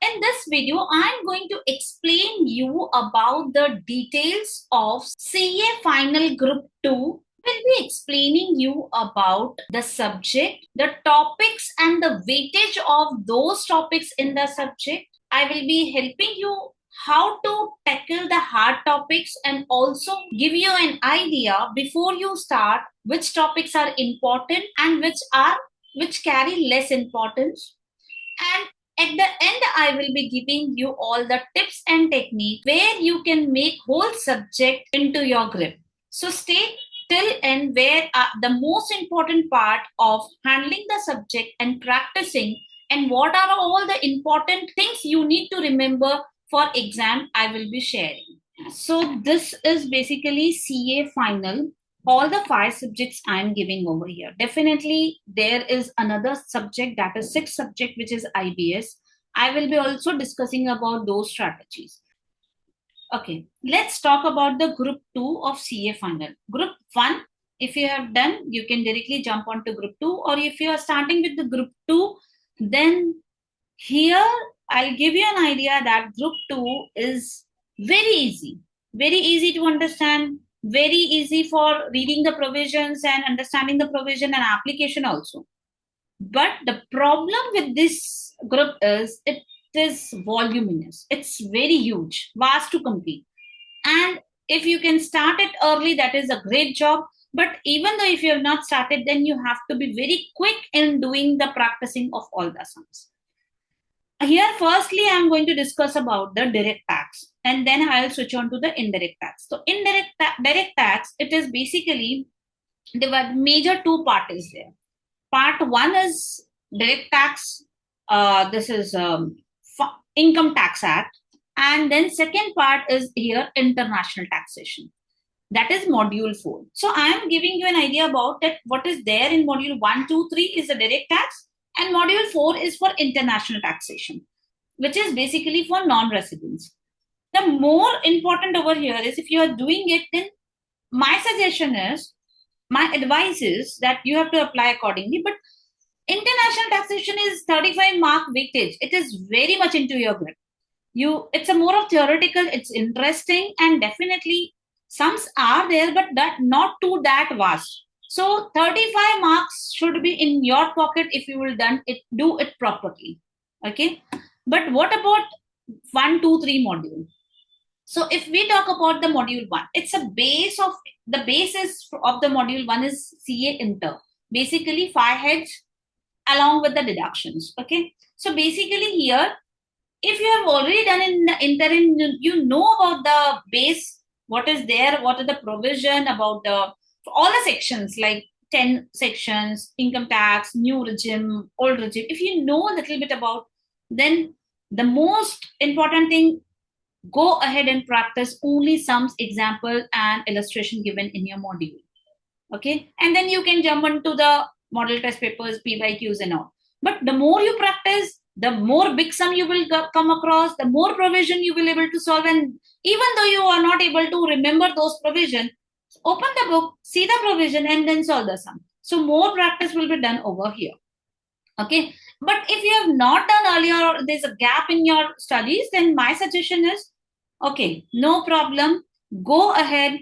In this video, I'm going to explain you about the details of CA Final Group 2. We'll be explaining you about the subject, the topics and the weightage of those topics in the subject. I will be helping you how to tackle the hard topics and also give you an idea before you start which topics are important and which carry less importance. And at the end, I will be giving you all the tips and technique where you can make whole subject into your grip. So stay till end where the most important part of handling the subject and practicing and what are all the important things you need to remember for exam I will be sharing. So this is basically CA final, all the 5 subjects I'm giving over here. Definitely there is another subject, that is 6th subject, which is IBS. I will be also discussing about those strategies. Okay, let's talk about the group 2 of CA final. Group 1, if you have done, you can directly jump onto group 2, or if you are starting with the group 2, then here I'll give you an idea that group 2 is very easy to understand, very easy for reading the provisions and understanding the provision and application also. But the problem with this group is it is voluminous. It's very huge, vast to complete. And if you can start it early, that is a great job. But even though if you have not started, then you have to be very quick in doing the practicing of all the sums. Here, firstly, I'm going to discuss about the direct tax, and then I'll switch on to the indirect tax. So direct tax, it is basically the major 2 parts there. Part 1 is direct tax. This is Income Tax Act. And then second part is here international taxation. That is module 4. So I am giving you an idea about that what is there in module 1, 2, 3 is the direct tax, and module 4 is for international taxation, which is basically for non-residents. The more important over here is if you are doing it, then my advice is that you have to apply accordingly. But international taxation is 35 mark weightage. It is very much into your grip. It's a more of theoretical, it's interesting, and definitely sums are there, but that not too that vast. So 35 marks should be in your pocket if you will do it properly. Okay. But what about 1, 2, 3 module? So if we talk about the module 1, it's the basis of the module 1 is CA Inter. Basically 5 heads along with the deductions. Okay. So basically here, if you have already done in the interim, you know about the base, what is there, what is the provision about all the sections, like 10 sections, income tax, new regime, old regime. If you know a little bit about, then the most important thing, go ahead and practice only sums, example, and illustration given in your module. Okay. And then you can jump into the model test papers, PYQs and all. But the more you practice, the more big sum you will come across, the more provision you will be able to solve. And even though you are not able to remember those provision, open the book, see the provision, and then solve the sum. So more practice will be done over here. Okay. But if you have not done earlier or there's a gap in your studies, then my suggestion is, okay, no problem. Go ahead,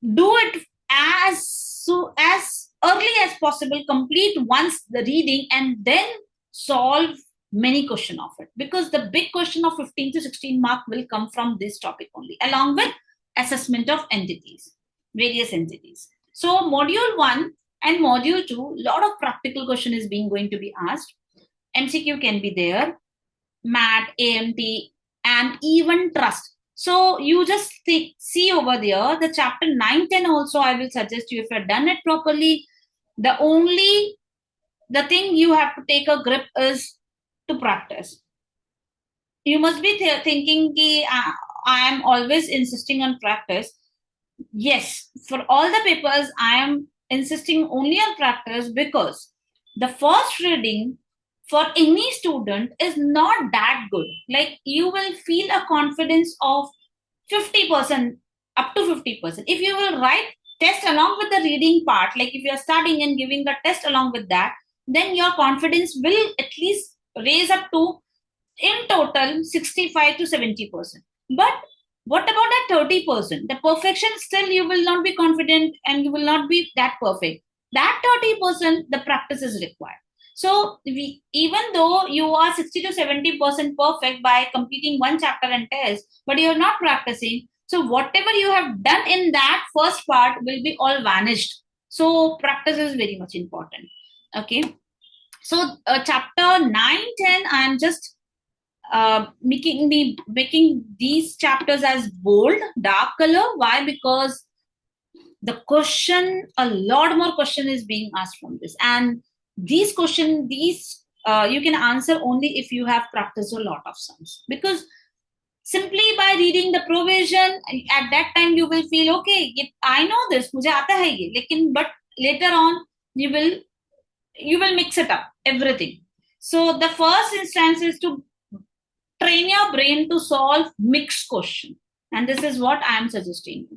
do it as early as possible, complete once the reading, and then solve many question of it, because the big question of 15 to 16 mark will come from this topic only, along with assessment of entities, various entities. So module 1 and module 2, lot of practical question is going to be asked. MCQ can be there, MAT, AMT, and even trust. So you just see over there the chapter 9, 10 also I will suggest you, if you have done it properly, the thing you have to take a grip is to practice. You must be thinking I am always insisting on practice. Yes, for all the papers I am insisting only on practice, because the first reading for any student is not that good. Like you will feel a confidence of 50%, up to 50%. If you will write test along with the reading part, like if you are studying and giving the test along with that, then your confidence will at least raise up to in total 65 to 70%. But what about that 30%? The perfection, still you will not be confident and you will not be that perfect. That 30%, the practice is required. So even though you are 60 to 70% perfect by completing one chapter and test, but you're not practicing, so whatever you have done in that first part will be all vanished. So practice is very much important. Okay. So chapter 9, 10, I am just making these chapters as bold, dark color. Why? Because the question, a lot more question is being asked from this, and these you can answer only if you have practiced a lot of sums. Because simply by reading the provision, at that time you will feel okay, I know this, mujhe aata hai ye, lekin but later on you will mix it up everything. So the first instance is to train your brain to solve mixed question, and this is what I am suggesting.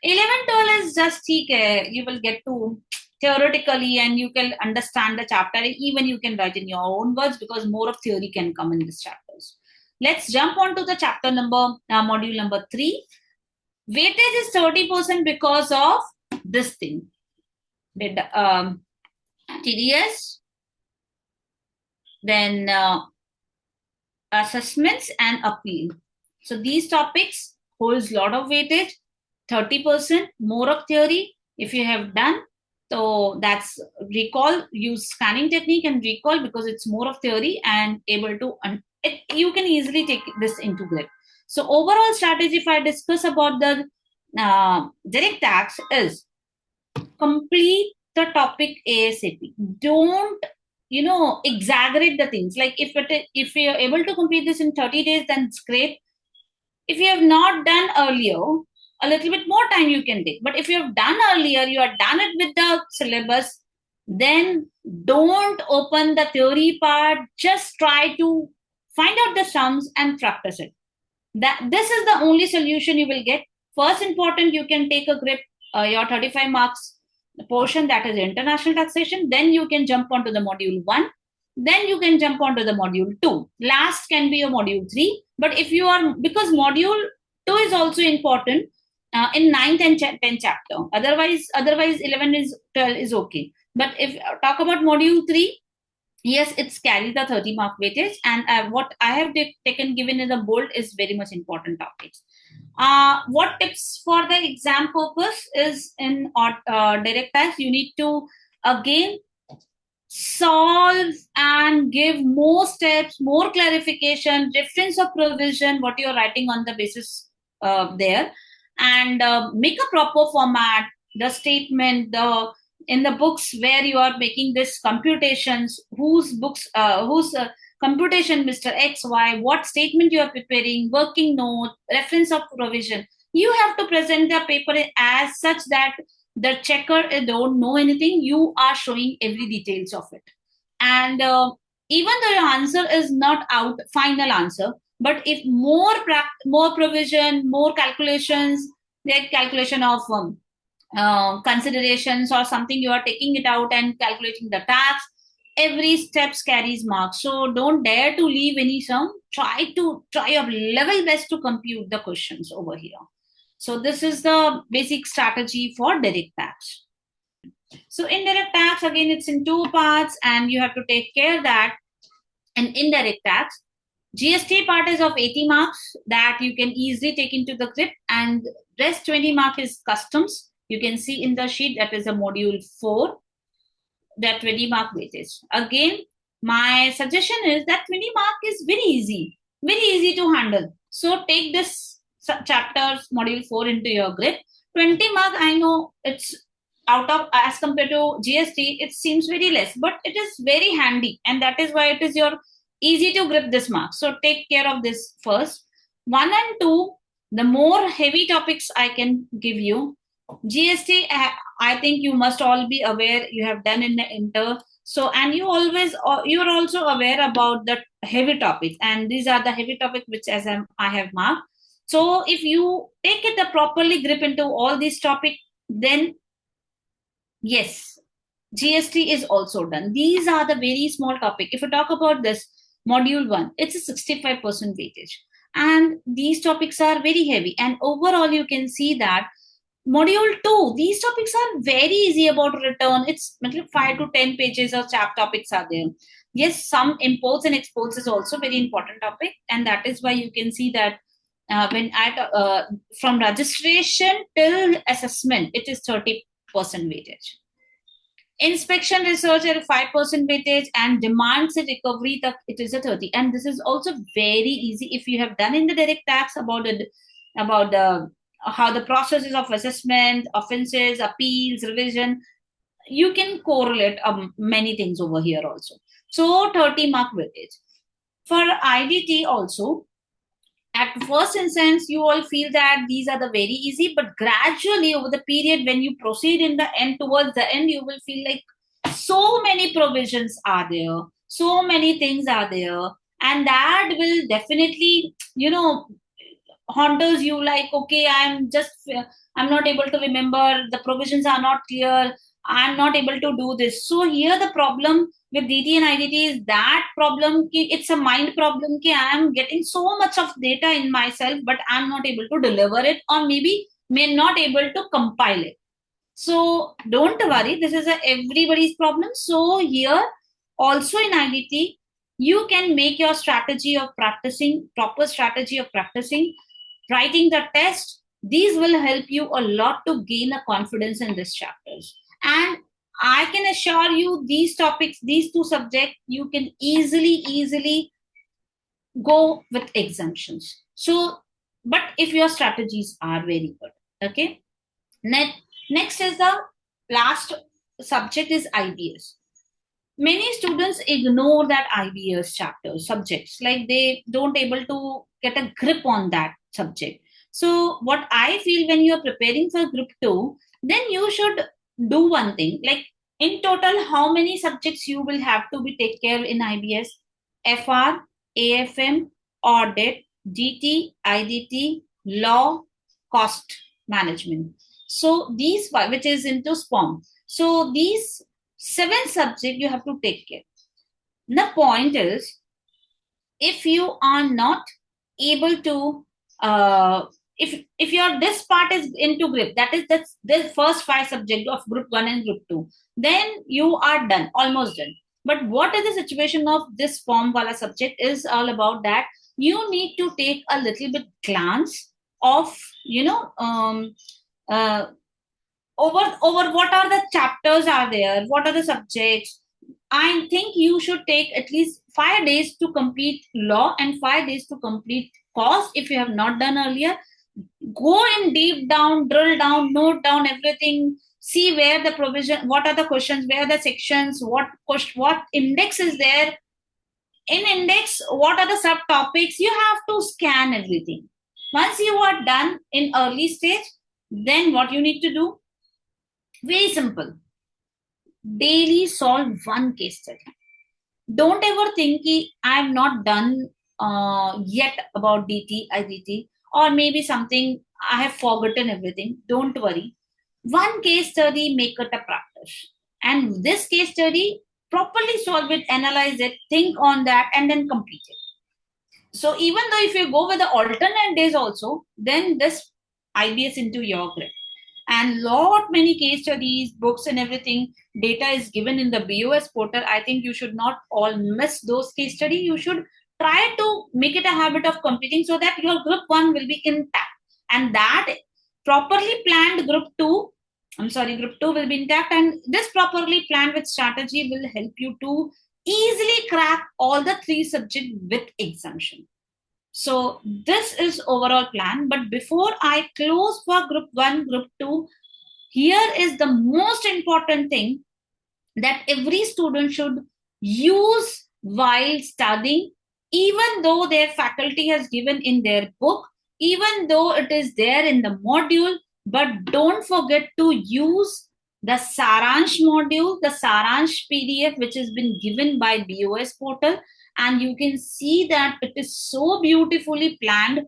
11, 12 is just you will get to theoretically and you can understand the chapter. Even you can write in your own words because more of theory can come in these chapters. Let's jump on to the chapter module number 3. Weightage is 30% because of this thing. TDS, then assessments and appeal. So these topics holds a lot of weightage. 30% more of theory if you have done. So that's recall, use scanning technique and recall because it's more of theory and able to, you can easily take this into grip. So overall strategy, if I discuss about the direct tax, is complete the topic ASAP. Don't exaggerate the things. Like if you're able to complete this in 30 days, then it's great. If you have not done earlier, a little bit more time you can take. But if you have done earlier, you have done it with the syllabus, then don't open the theory part. Just try to find out the sums and practice it. This is the only solution you will get. First important, you can take a grip, your 35 marks portion, that is international taxation. Then you can jump onto the module 1. Then you can jump onto the module 2. Last can be your module 3. But if you are, because module 2 is also important in 9th and 10th chapter. Otherwise 11 is 12 is okay. But if talk about module 3, yes, it's carry the 30 mark weightage, and what I have given in the bold is very much important topics. What tips for the exam purpose is in direct tax, you need to again solve and give more steps, more clarification, reference of provision, what you're writing on the basis there, and make a proper format, the statement, in the books where you are making this computations, whose computation Mr. X, Y, what statement you are preparing, working note, reference of provision. You have to present the paper as such that the checker don't know anything. You are showing every details of it. And even though your answer is not out, final answer, but if more provision, more calculations, like calculation of considerations or something, you are taking it out and calculating the tax, every steps carries marks. So don't dare to leave any sum. Try your level best to compute the questions over here. So this is the basic strategy for direct tax. So indirect tax, again, it's in 2 parts, and you have to take care that in indirect tax, GST part is of 80 marks that you can easily take into the grip, and rest 20 mark is customs. You can see in the sheet that is a module 4, that 20 mark weightage. Again, my suggestion is that 20 mark is very easy to handle. So take this chapter module 4 into your grip. 20 mark, I know it's out of, as compared to GST, it seems very less, but it is very handy, and that is why it is your easy to grip this mark. So take care of this first. 1 and 2, the more heavy topics I can give you. GST, I think you must all be aware, you have done in the inter. So, and you're also aware about the heavy topics, and these are the heavy topics which I have marked. So if you take it a properly grip into all these topics, then yes, GST is also done. These are the very small topic. If you talk about this, Module 1, it's a 65% weightage. And these topics are very heavy. And overall, you can see that Module 2, these topics are very easy about return. It's 5 to 10 pages of chap topics are there. Yes, some imports and exports is also very important topic. And that is why you can see that when at from registration till assessment, it is 30% weightage. Inspection research at 5% weightage, and demands and recovery, it is a 30. And this is also very easy if you have done in the direct tax about the how the processes of assessment, offenses, appeals, revision. You can correlate many things over here also. So 30 mark weightage. For IDT also, at first instance, you all feel that these are the very easy, but gradually over the period, when you proceed in the end, towards the end, you will feel like so many provisions are there, so many things are there, and that will definitely, haunts you like, okay, I'm not able to remember, the provisions are not clear, I'm not able to do this. So here the problem with DT and IDT is that problem, it's a mind problem, I am getting so much of data in myself, but I'm not able to deliver it, or maybe may not able to compile it. So don't worry, this is everybody's problem. So here also in IDT, you can make your strategy of practicing, proper strategy of practicing, writing the test. These will help you a lot to gain a confidence in these chapters. And I can assure you, these topics, these two subjects, you can easily go with exemptions. So, but if your strategies are very good, okay. Next is the last subject is IBS. Many students ignore that IBS chapter subjects, like they don't able to get a grip on that subject. So what I feel, when you're preparing for group 2, then you should do one thing, like in total, how many subjects you will have to be take care in IBS? FR, AFM, audit, DT, IDT, law, cost management. So these, which is into SPOM. So these 7 subjects you have to take care. The point is, if you are not able to, if your this part is into grip, that's the first 5 subjects of group 1 and group 2, then you are done, almost done. But what is the situation of this form wala subject is all about that you need to take a little bit glance of, uh, over what are the chapters are there, what are the subjects. I think you should take at least 5 days to complete law and 5 days to complete cost if you have not done earlier. Go in deep down, drill down, note down everything, see where the provision, what are the questions, where are the sections, what index is there. In index, what are the subtopics? You have to scan everything. Once you are done in early stage, then what you need to do? Very simple. Daily solve one case study. Don't ever think I'm not done yet about DT, IDT, or maybe something I have forgotten everything. Don't worry. One case study, make it a practice. And this case study, properly solve it, analyze it, think on that, and then complete it. So even though if you go with the alternate days also, then this IBS into your grip. And lot many case studies, books and everything, data is given in the BOS portal. I think you should not all miss those case study. You should try to make it a habit of completing so that your group 1 will be intact. And that properly planned group 2 will be intact. And this properly planned with strategy will help you to easily crack all the 3 subjects with exemption. So this is overall plan. But before I close for group 1, group 2, here is the most important thing that every student should use while studying, even though their faculty has given in their book, even though it is there in the module, but don't forget to use the Saransh module, the Saransh PDF, which has been given by BOS portal. And you can see that it is so beautifully planned.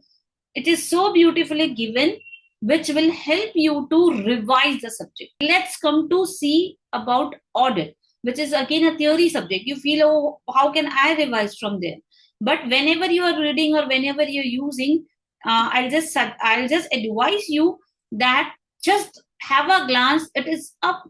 It is so beautifully given, which will help you to revise the subject. Let's come to see about audit. which is again a theory subject. You feel, oh, how can I revise from there? But whenever you are reading or whenever you're using, I'll just advise you that just have a glance. It is up,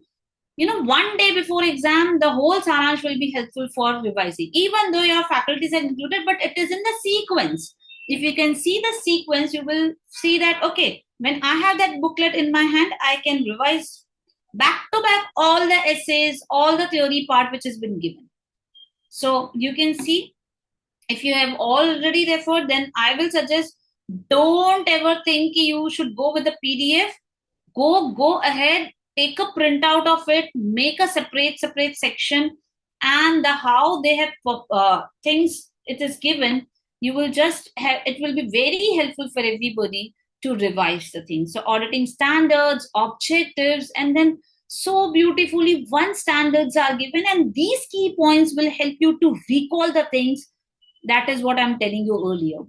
one day before exam, the whole saransh will be helpful for revising, even though your faculties are included, but it is in the sequence. If you can see the sequence, you will see that, okay, when I have that booklet in my hand, I can revise back to back all the essays, all the theory part which has been given. So you can see, if you have already referred, then I will suggest, don't ever think you should go with the PDF. Go ahead, take a printout of it, make a separate section, and the how they have things it is given, you will just have, it will be very helpful for everybody to revise the things. So auditing standards, objectives, and then so beautifully one standards are given, and these key points will help you to recall the things. That is what I'm telling you earlier.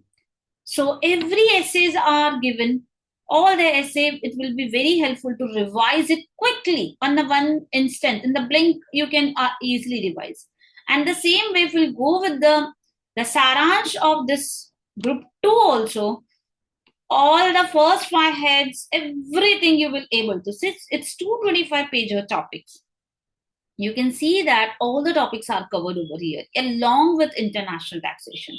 So every essays are given, all the essay, it will be very helpful to revise it quickly on the one instant. In the blink, you can easily revise. And the same way, if we'll go with the saransh of this group 2 also, all the first 5 heads, everything you will able to see. It's 225 pager topics. You can see that all the topics are covered over here, along with international taxation.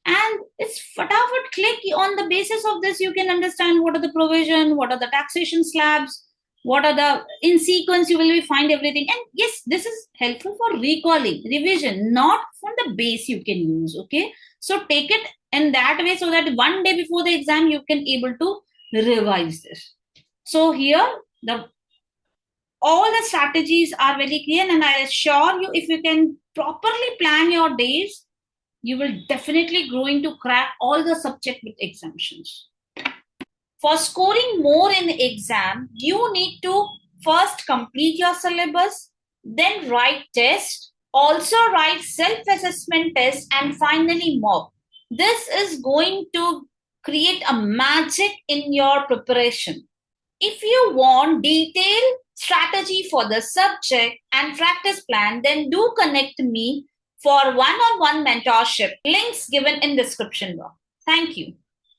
And it's fatafat click. On the basis of this, you can understand what are the provision, what are the taxation slabs, what are the, in sequence, you will find everything. And yes, this is helpful for recalling, revision, not from the base you can use. Okay. So take it in that way, so that one day before the exam, you can able to revise this. So here, all the strategies are very clear, and I assure you, if you can properly plan your days, you will definitely going to crack all the subject with exemptions. For scoring more in the exam, you need to first complete your syllabus, then write test, also write self-assessment test, and finally mock. This is going to create a magic in your preparation. If you want detailed strategy for the subject and practice plan, then do connect me for one-on-one mentorship. Links given in description box. Thank you.